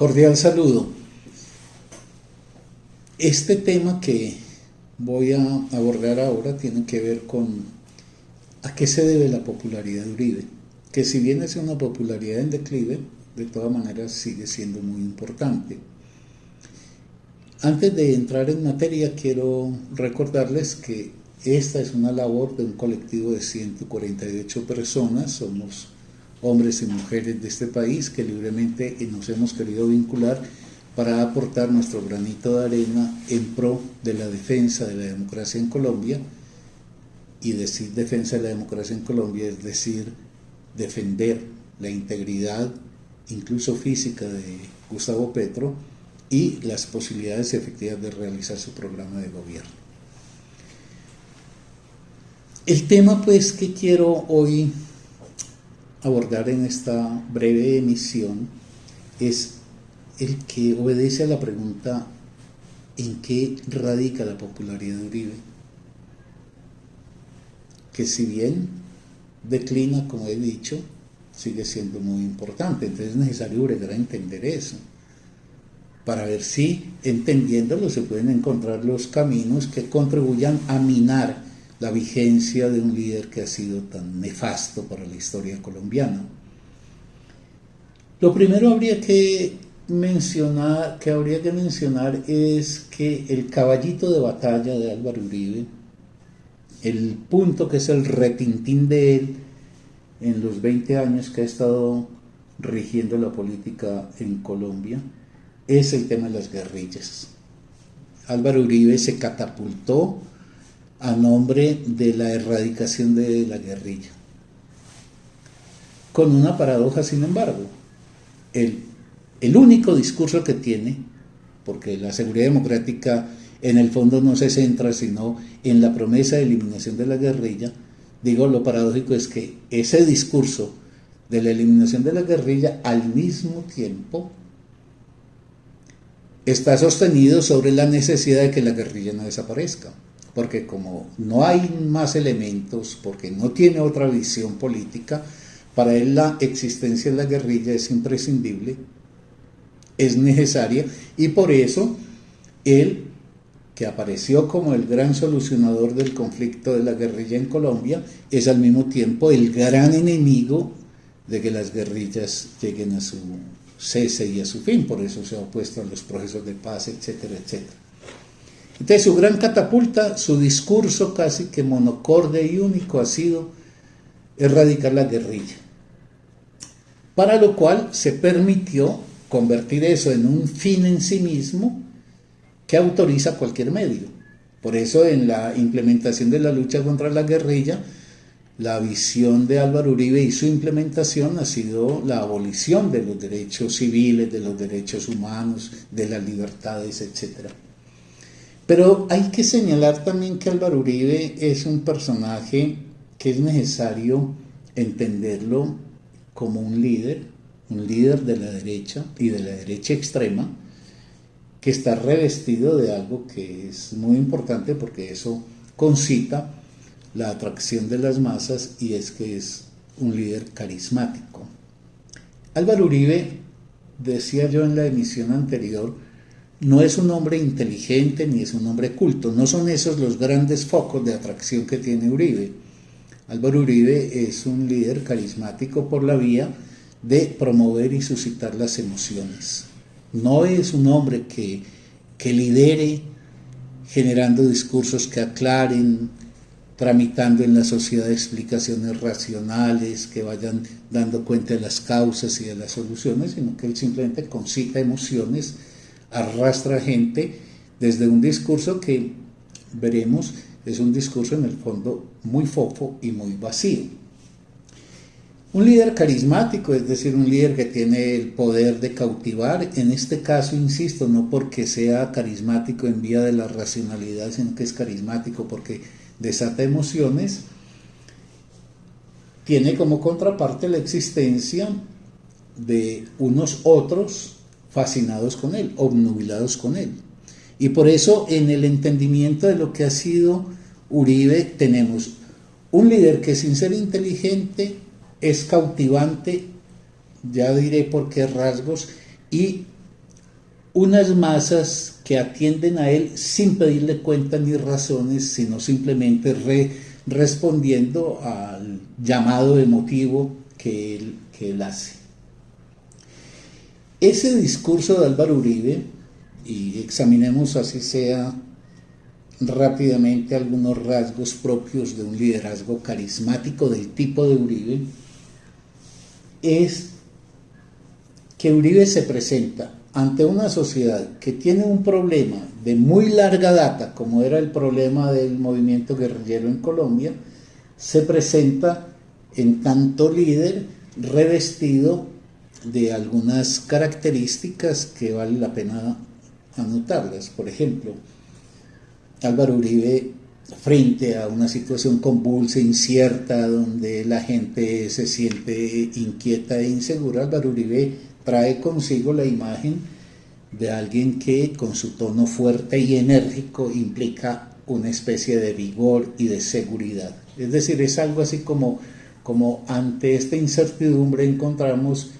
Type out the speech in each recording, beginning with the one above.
Cordial saludo. Este tema que voy a abordar ahora tiene que ver con a qué se debe la popularidad de Uribe, que si bien es una popularidad en declive, de todas maneras sigue siendo muy importante. Antes de entrar en materia, quiero recordarles que esta es una labor de un colectivo de 148 personas, somos hombres y mujeres de este país que libremente nos hemos querido vincular para aportar nuestro granito de arena en pro de la defensa de la democracia en Colombia. Y decir defensa de la democracia en Colombia es decir, defender la integridad, incluso física, de Gustavo Petro y las posibilidades efectivas de realizar su programa de gobierno. El tema pues que quiero hoy abordar en esta breve emisión es el que obedece a la pregunta ¿en qué radica la popularidad de Uribe? Que si bien declina, como he dicho, sigue siendo muy importante. Entonces es necesario bregar a entender eso, para ver si, entendiéndolo, se pueden encontrar los caminos que contribuyan a minar la vigencia de un líder que ha sido tan nefasto para la historia colombiana. Lo primero que habría que mencionar es que el caballito de batalla de Álvaro Uribe, el punto que es el retintín de él en los 20 años que ha estado rigiendo la política en Colombia, es el tema de las guerrillas. Álvaro Uribe se catapultó a nombre de la erradicación de la guerrilla, con una paradoja sin embargo. El único discurso que tiene, porque la seguridad democrática en el fondo no se centra sino en la promesa de eliminación de la guerrilla, digo, lo paradójico es que ese discurso de la eliminación de la guerrilla al mismo tiempo está sostenido sobre la necesidad de que la guerrilla no desaparezca, porque como no hay más elementos, porque no tiene otra visión política, para él la existencia de la guerrilla es imprescindible, es necesaria, y por eso él, que apareció como el gran solucionador del conflicto de la guerrilla en Colombia, es al mismo tiempo el gran enemigo de que las guerrillas lleguen a su cese y a su fin. Por eso se ha opuesto a los procesos de paz, etcétera, etcétera. Entonces su gran catapulta, su discurso casi que monocorde y único ha sido erradicar la guerrilla, para lo cual se permitió convertir eso en un fin en sí mismo que autoriza cualquier medio. Por eso en la implementación de la lucha contra la guerrilla, la visión de Álvaro Uribe y su implementación ha sido la abolición de los derechos civiles, de los derechos humanos, de las libertades, etc. Pero hay que señalar también que Álvaro Uribe es un personaje que es necesario entenderlo como un líder de la derecha y de la derecha extrema, que está revestido de algo que es muy importante porque eso concita la atracción de las masas, y es que es un líder carismático. Álvaro Uribe, decía yo en la emisión anterior, no es un hombre inteligente ni es un hombre culto, no son esos los grandes focos de atracción que tiene Uribe. Álvaro Uribe es un líder carismático por la vía de promover y suscitar las emociones. No es un hombre que lidere generando discursos que aclaren, tramitando en la sociedad explicaciones racionales, que vayan dando cuenta de las causas y de las soluciones, sino que él simplemente concita emociones, arrastra gente desde un discurso que veremos es un discurso en el fondo muy fofo y muy vacío. Un líder carismático, es decir, un líder que tiene el poder de cautivar, en este caso, insisto, no porque sea carismático en vía de la racionalidad, sino que es carismático porque desata emociones, tiene como contraparte la existencia de unos otros fascinados con él, obnubilados con él. Y por eso, en el entendimiento de lo que ha sido Uribe, tenemos un líder que sin ser inteligente es cautivante, ya diré por qué rasgos, y unas masas que atienden a él sin pedirle cuentas ni razones, sino simplemente respondiendo al llamado emotivo que él hace. Ese discurso de Álvaro Uribe, y examinemos así sea rápidamente algunos rasgos propios de un liderazgo carismático del tipo de Uribe, es que Uribe se presenta ante una sociedad que tiene un problema de muy larga data, como era el problema del movimiento guerrillero en Colombia, se presenta en tanto líder revestido de algunas características que vale la pena anotarlas. Por ejemplo, Álvaro Uribe, frente a una situación convulsa, incierta, donde la gente se siente inquieta e insegura, Álvaro Uribe trae consigo la imagen de alguien que con su tono fuerte y enérgico implica una especie de vigor y de seguridad. Es decir, es algo así como ante esta incertidumbre encontramos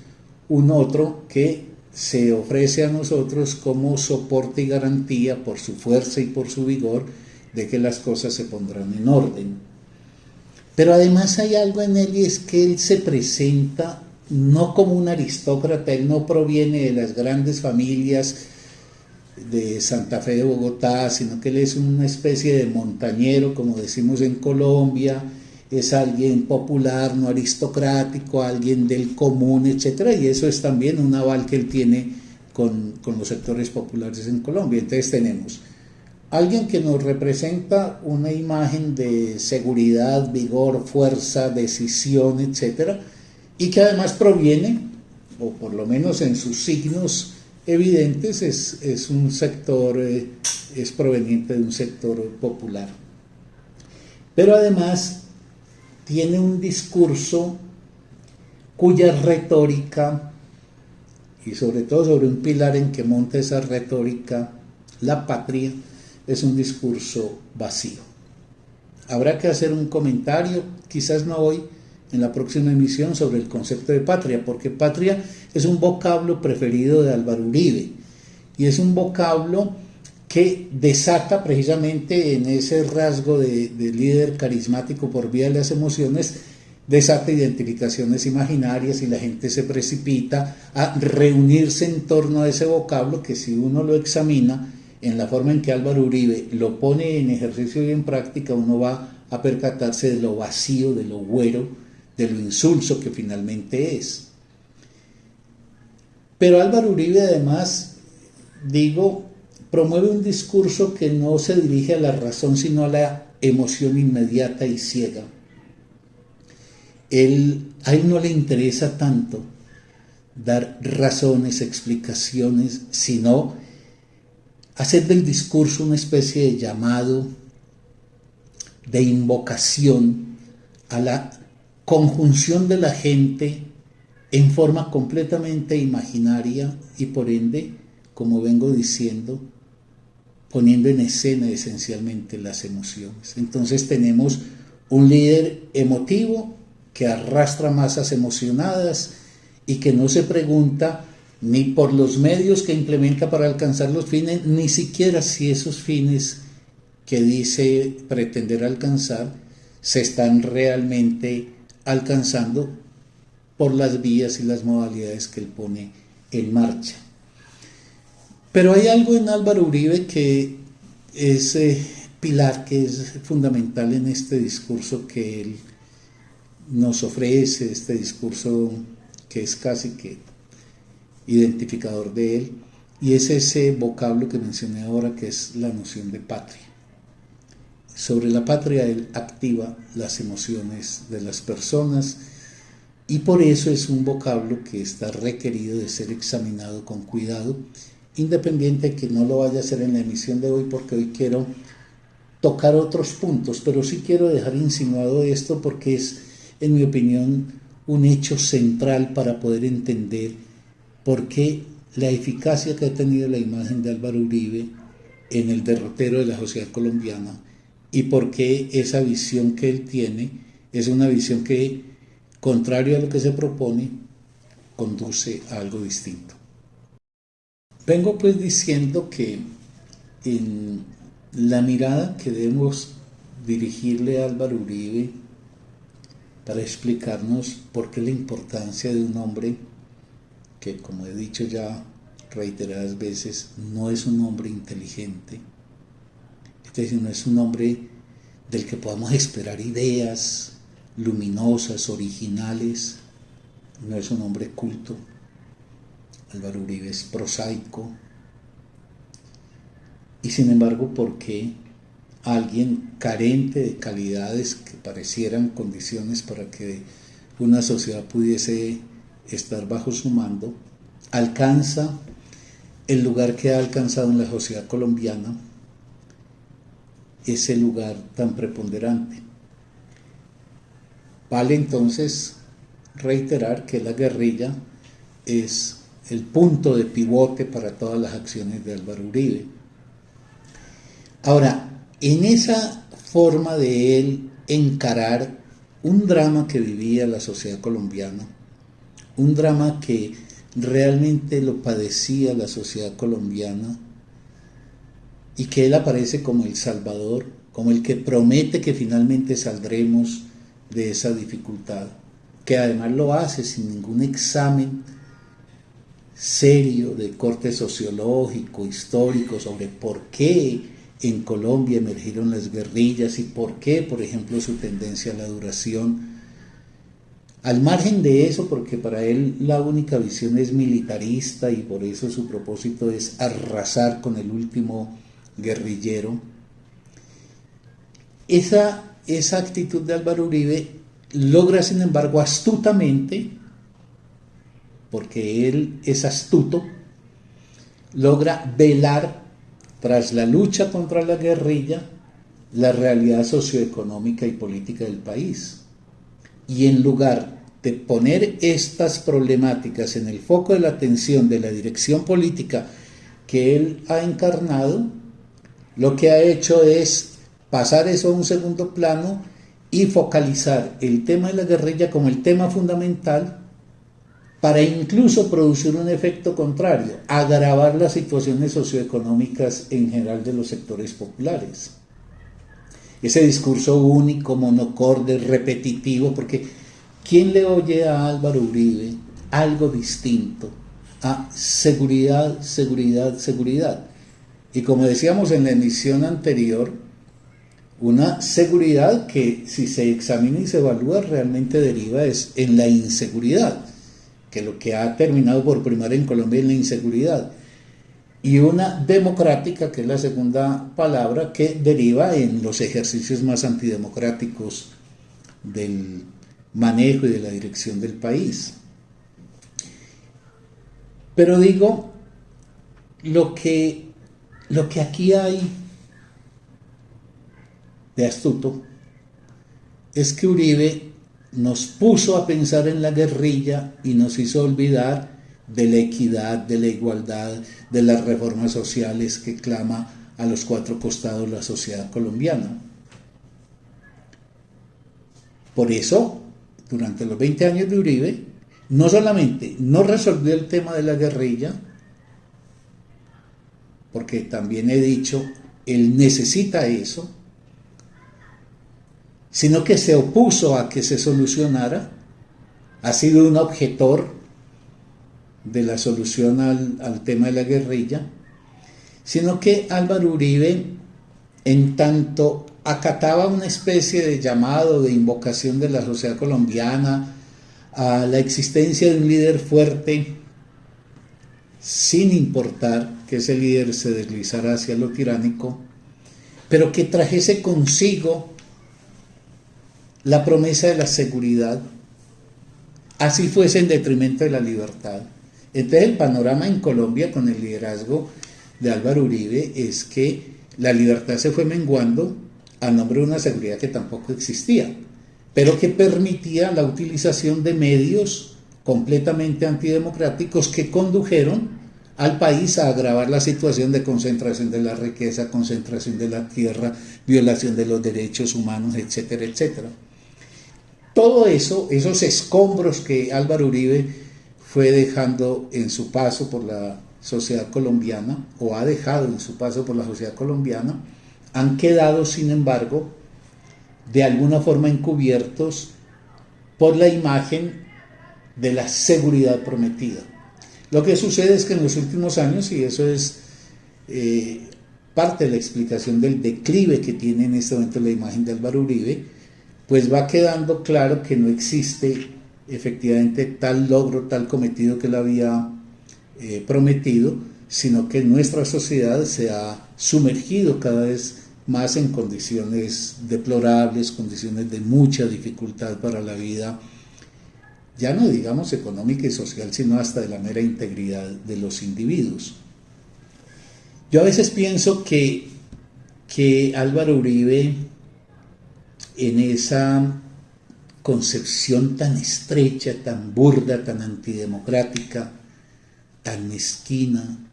un otro que se ofrece a nosotros como soporte y garantía por su fuerza y por su vigor de que las cosas se pondrán en orden. Pero además hay algo en él, y es que él se presenta no como un aristócrata, él no proviene de las grandes familias de Santa Fe de Bogotá, sino que él es una especie de montañero, como decimos en Colombia, es alguien popular, no aristocrático, alguien del común, etc. Y eso es también un aval que él tiene con los sectores populares en Colombia. Entonces tenemos alguien que nos representa una imagen de seguridad, vigor, fuerza, decisión, etc. Y que además proviene, o por lo menos en sus signos evidentes, es un sector, es proveniente de un sector popular. Pero además tiene un discurso cuya retórica, y sobre todo sobre un pilar en que monta esa retórica, la patria, es un discurso vacío. Habrá que hacer un comentario, quizás no hoy, en la próxima emisión, sobre el concepto de patria, porque patria es un vocablo preferido de Álvaro Uribe, y es un vocablo que desata precisamente en ese rasgo de líder carismático por vía de las emociones, desata identificaciones imaginarias y la gente se precipita a reunirse en torno a ese vocablo que, si uno lo examina en la forma en que Álvaro Uribe lo pone en ejercicio y en práctica, uno va a percatarse de lo vacío, de lo güero, de lo insulso que finalmente es. Pero Álvaro Uribe además, promueve un discurso que no se dirige a la razón, sino a la emoción inmediata y ciega. A él no le interesa tanto dar razones, explicaciones, sino hacer del discurso una especie de llamado, de invocación a la conjunción de la gente en forma completamente imaginaria y, por ende, como vengo diciendo, poniendo en escena esencialmente las emociones. Entonces tenemos un líder emotivo que arrastra masas emocionadas y que no se pregunta ni por los medios que implementa para alcanzar los fines, ni siquiera si esos fines que dice pretender alcanzar se están realmente alcanzando por las vías y las modalidades que él pone en marcha. Pero hay algo en Álvaro Uribe que es pilar, que es fundamental en este discurso que él nos ofrece, este discurso que es casi que identificador de él, y es ese vocablo que mencioné ahora, que es la noción de patria. Sobre la patria él activa las emociones de las personas, y por eso es un vocablo que está requerido de ser examinado con cuidado, independiente de que no lo vaya a hacer en la emisión de hoy, porque hoy quiero tocar otros puntos, pero sí quiero dejar insinuado esto porque es, en mi opinión, un hecho central para poder entender por qué la eficacia que ha tenido la imagen de Álvaro Uribe en el derrotero de la sociedad colombiana, y por qué esa visión que él tiene es una visión que, contrario a lo que se propone, conduce a algo distinto. Vengo pues diciendo que en la mirada que debemos dirigirle a Álvaro Uribe para explicarnos por qué la importancia de un hombre que, como he dicho ya reiteradas veces, no es un hombre inteligente, es decir, no es un hombre del que podamos esperar ideas luminosas, originales, no es un hombre culto. Álvaro Uribe es prosaico. Y sin embargo, ¿por qué alguien carente de calidades que parecieran condiciones para que una sociedad pudiese estar bajo su mando, alcanza el lugar que ha alcanzado en la sociedad colombiana, ese lugar tan preponderante? Vale entonces reiterar que la guerrilla es el punto de pivote para todas las acciones de Álvaro Uribe. Ahora, en esa forma de él encarar un drama que vivía la sociedad colombiana, un drama que realmente lo padecía la sociedad colombiana y que él aparece como el salvador, como el que promete que finalmente saldremos de esa dificultad, que además lo hace sin ningún examen serio de corte sociológico, histórico, sobre por qué en Colombia emergieron las guerrillas y por qué, por ejemplo, su tendencia a la duración. Al margen de eso, porque para él la única visión es militarista y por eso su propósito es arrasar con el último guerrillero, esa actitud de Álvaro Uribe logra, sin embargo, astutamente, porque él es astuto, logra velar tras la lucha contra la guerrilla la realidad socioeconómica y política del país. Y en lugar de poner estas problemáticas en el foco de la atención de la dirección política que él ha encarnado, lo que ha hecho es pasar eso a un segundo plano y focalizar el tema de la guerrilla como el tema fundamental, para incluso producir un efecto contrario, agravar las situaciones socioeconómicas en general de los sectores populares. Ese discurso único, monocorde, repetitivo, porque ¿quién le oye a Álvaro Uribe algo distinto a seguridad, seguridad, seguridad? Y como decíamos en la emisión anterior, una seguridad que, si se examina y se evalúa, realmente deriva es en la inseguridad, que lo que ha terminado por primar en Colombia es la inseguridad, y una democrática, que es la segunda palabra, que deriva en los ejercicios más antidemocráticos del manejo y de la dirección del país. Pero digo, lo que aquí hay de astuto es que Uribe nos puso a pensar en la guerrilla y nos hizo olvidar de la equidad, de la igualdad, de las reformas sociales que clama a los cuatro costados la sociedad colombiana. Por eso, durante los 20 años de Uribe, no solamente no resolvió el tema de la guerrilla, porque también he dicho, él necesita eso, sino que se opuso a que se solucionara, ha sido un objetor de la solución al tema de la guerrilla, sino que Álvaro Uribe, en tanto acataba una especie de llamado, de invocación de la sociedad colombiana a la existencia de un líder fuerte, sin importar que ese líder se deslizara hacia lo tiránico, pero que trajese consigo la promesa de la seguridad, así fuese en detrimento de la libertad. Entonces el panorama en Colombia con el liderazgo de Álvaro Uribe es que la libertad se fue menguando a nombre de una seguridad que tampoco existía, pero que permitía la utilización de medios completamente antidemocráticos que condujeron al país a agravar la situación de concentración de la riqueza, concentración de la tierra, violación de los derechos humanos, etcétera, etcétera. Todo eso, esos escombros que Álvaro Uribe fue dejando en su paso por la sociedad colombiana, o ha dejado en su paso por la sociedad colombiana, han quedado, sin embargo, de alguna forma encubiertos por la imagen de la seguridad prometida. Lo que sucede es que en los últimos años, y eso es parte de la explicación del declive que tiene en este momento la imagen de Álvaro Uribe, pues va quedando claro que no existe efectivamente tal logro, tal cometido que él había prometido, sino que nuestra sociedad se ha sumergido cada vez más en condiciones deplorables, condiciones de mucha dificultad para la vida, ya no digamos económica y social, sino hasta de la mera integridad de los individuos. Yo a veces pienso que Álvaro Uribe, en esa concepción tan estrecha, tan burda, tan antidemocrática, tan mezquina,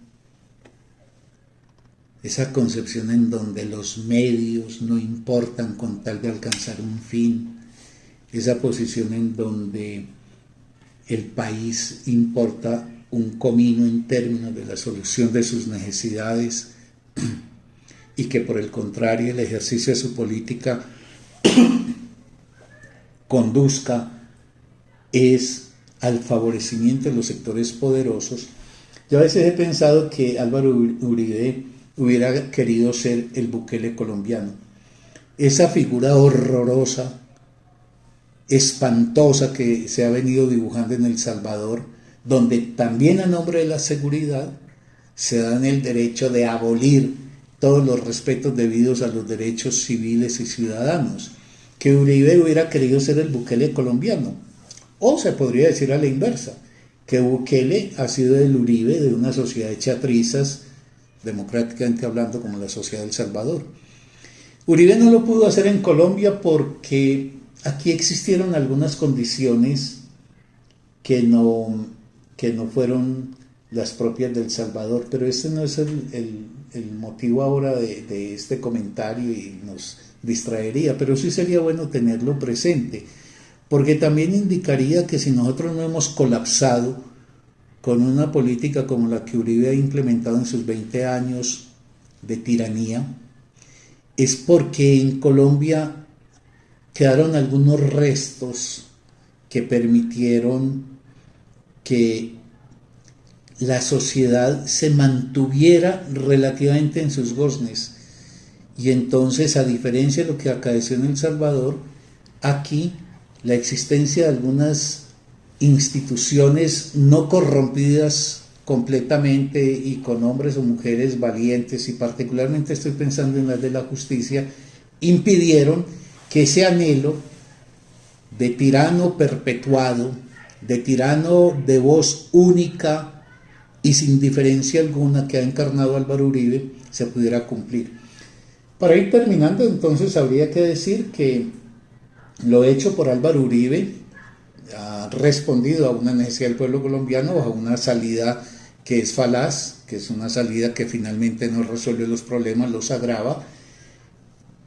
esa concepción en donde los medios no importan con tal de alcanzar un fin, esa posición en donde el país importa un comino en términos de la solución de sus necesidades y que por el contrario el ejercicio de su política conduzca es al favorecimiento de los sectores poderosos. Yo a veces he pensado que Álvaro Uribe hubiera querido ser el Bukele colombiano, esa figura horrorosa, espantosa que se ha venido dibujando en El Salvador, donde también a nombre de la seguridad se dan el derecho de abolir todos los respetos debidos a los derechos civiles y ciudadanos, que Uribe hubiera querido ser el Bukele colombiano. O se podría decir a la inversa, que Bukele ha sido el Uribe de una sociedad hecha trizas, democráticamente hablando, como la sociedad de El Salvador. Uribe no lo pudo hacer en Colombia porque aquí existieron algunas condiciones que no fueron las propias de El Salvador, pero este no es el motivo ahora de este comentario y nos distraería, pero sí sería bueno tenerlo presente, porque también indicaría que si nosotros no hemos colapsado con una política como la que Uribe ha implementado en sus 20 años de tiranía, es porque en Colombia quedaron algunos restos que permitieron que la sociedad se mantuviera relativamente en sus goznes. Y entonces, a diferencia de lo que acaeció en El Salvador, aquí la existencia de algunas instituciones no corrompidas completamente y con hombres o mujeres valientes, y particularmente estoy pensando en las de la justicia, impidieron que ese anhelo de tirano perpetuado, de tirano de voz única y sin diferencia alguna que ha encarnado Álvaro Uribe, se pudiera cumplir. Para ir terminando, entonces, habría que decir que lo hecho por Álvaro Uribe ha respondido a una necesidad del pueblo colombiano, a una salida que es falaz, que es una salida que finalmente no resuelve los problemas, los agrava,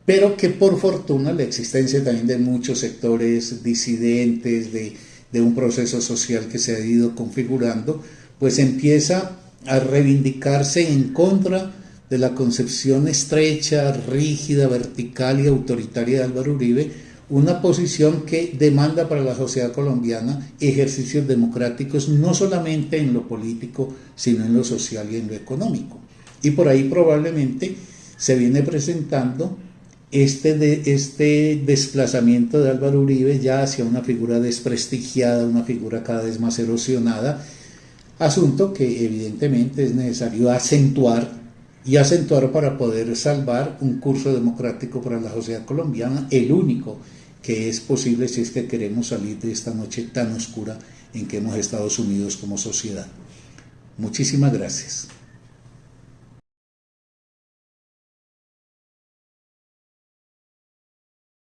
pero que por fortuna la existencia también de muchos sectores disidentes, de un proceso social que se ha ido configurando, pues empieza a reivindicarse en contra de la concepción estrecha, rígida, vertical y autoritaria de Álvaro Uribe, una posición que demanda para la sociedad colombiana ejercicios democráticos no solamente en lo político, sino en lo social y en lo económico. Y por ahí probablemente se viene presentando este desplazamiento de Álvaro Uribe ya hacia una figura desprestigiada, una figura cada vez más erosionada, asunto que evidentemente es necesario acentuar para poder salvar un curso democrático para la sociedad colombiana, el único que es posible si es que queremos salir de esta noche tan oscura en que hemos estado sumidos como sociedad. Muchísimas gracias.